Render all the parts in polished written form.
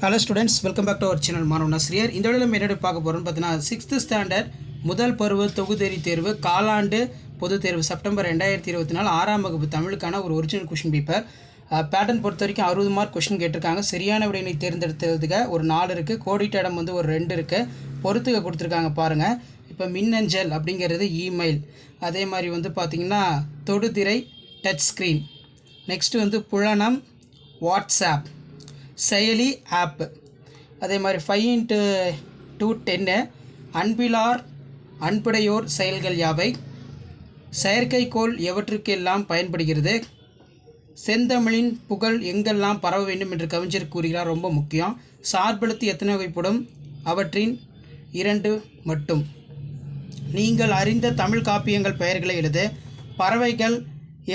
Hello students, welcome back to our channel மாணவன் ஆசிரியர். இந்த வீடியோவில் என்னோட பார்க்க போகிறோம்னு பார்த்தீங்கன்னா 6th ஸ்டாண்டர்ட் முதல் பருவ தொகுதேரி தேர்வு காலாண்டு பொதுத் தேர்வு செப்டம்பர் 2024 6ஆம் வகுப்பு தமிழுக்கான ஒரு ஒரிஜினல் கொஷின் பேப்பர். பேட்டர்ன் பொறுத்த வரைக்கும் 60 மார்க் கொஷின் கேட்டிருக்காங்க. சரியான விடையினை தேர்ந்தெடுத்ததுக்கு ஒரு 4 இருக்குது, கோடிட்ட இடம் வந்து ஒரு 2 இருக்குது, பொறுத்துக்க கொடுத்துருக்காங்க பாருங்கள். இப்போ மின்னஞ்சல் அப்படிங்கிறது இமெயில், அதே மாதிரி வந்து பார்த்திங்கன்னா தொடுதிரை டச் ஸ்க்ரீன், நெக்ஸ்ட்டு வந்து புலனம் வாட்ஸ்ஆப், செயலி ஆப், அதே மாதிரி 5 × 10 அன்பிலார் அன்புடையோர் செயல்கள் யாவை, செயற்கைக்கோள் எவற்றுக்கெல்லாம் பயன்படுகிறது, செந்தமிழின் புகழ் எங்கெல்லாம் பரவ வேண்டும் என்று கவிஞர் கூறுகிறார், ரொம்ப முக்கியம். சார்பெழுத்து எத்தனை வகைப்படும், அவற்றின் 2 மட்டும். நீங்கள் அறிந்த தமிழ் காப்பியங்கள் பெயர்களை எழுது. பறவைகள்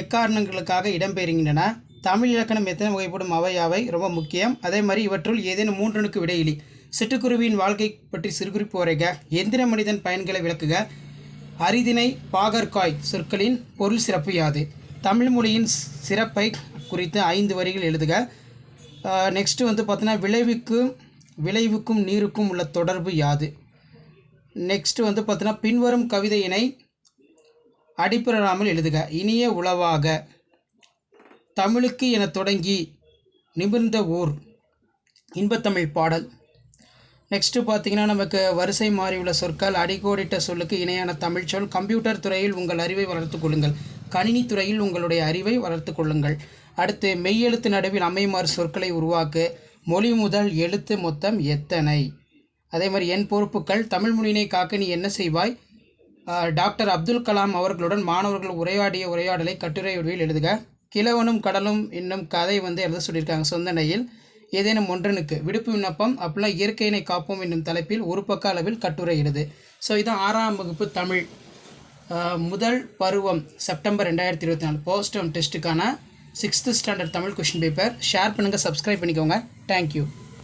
எக்காரணங்களுக்காக இடம்பெறுகின்றன. தமிழ் இலக்கணம் எத்தனை வகைப்படும், அவை யாவை, ரொம்ப முக்கியம். அதே மாதிரி இவற்றுள் ஏதேனும் 3னுக்கு விடையிலி. சிட்டுக்குருவியின் வாழ்க்கை பற்றி சிறுகுறிப்பு வரைக. எந்திர மனிதன் பயன்களை விளக்குக. அரிதினை பாகற்காய் சொற்களின் பொருள் சிறப்பு யாது. தமிழ் மொழியின் சிறப்பை குறித்து 5 வரிகள் எழுதுக. நெக்ஸ்ட்டு வந்து பார்த்தீங்கன்னா விளைவுக்கும் நீருக்கும் உள்ள தொடர்பு யாது. நெக்ஸ்ட்டு வந்து பார்த்தீங்கன்னா பின்வரும் கவிதையினை அடிப்பிறாமல் எழுதுக. இனிய உளவாக, தமிழுக்கு என தொடங்கி நிமிர்ந்த ஊர், இன்பத்தமிழ் பாடல். நெக்ஸ்ட்டு பார்த்திங்கன்னா நமக்கு வரிசை மாறி உள்ள சொற்கள், அடிக்கோடிட்ட சொல்லுக்கு இணையான தமிழ் சொல். கம்ப்யூட்டர் துறையில் உங்கள் அறிவை வளர்த்து கொள்ளுங்கள். கணினி துறையில் உங்களுடைய அறிவை வளர்த்து கொள்ளுங்கள். அடுத்து மெய்யெழுத்து நடுவில் அமையுமாறு சொற்களை உருவாக்கு. மொழி முதல் எழுத்து மொத்தம் எத்தனை. அதே மாதிரி என் பொறுப்புகள். தமிழ் மொழியினை காக்க நீ என்ன செய்வாய். டாக்டர் அப்துல் கலாம் அவர்களுடன் மாணவர்கள் உரையாடிய உரையாடலை கட்டுரை வடிவில் எழுதுக. கிழவனும் கடலும் என்னும் கதை வந்து எழுத சொல்லியிருக்காங்க. சொந்தனையில் ஏதேனும் 1னுக்கு விடுப்பு விண்ணப்பம். அப்படிலாம் இயற்கையினை காப்போம் என்னும் தலைப்பில் ஒரு பக்க அளவில் கட்டுரை எழுது. ஸோ இதுதான் 6ஆம் வகுப்பு தமிழ் முதல் பருவம் செப்டம்பர் 2024 போஸ்ட் டெஸ்ட்டுக்கான 6th standard Tamil question paper. Share பண்ணுங்கள், சப்ஸ்கிரைப் பண்ணிக்கோங்க. தேங்க்யூ.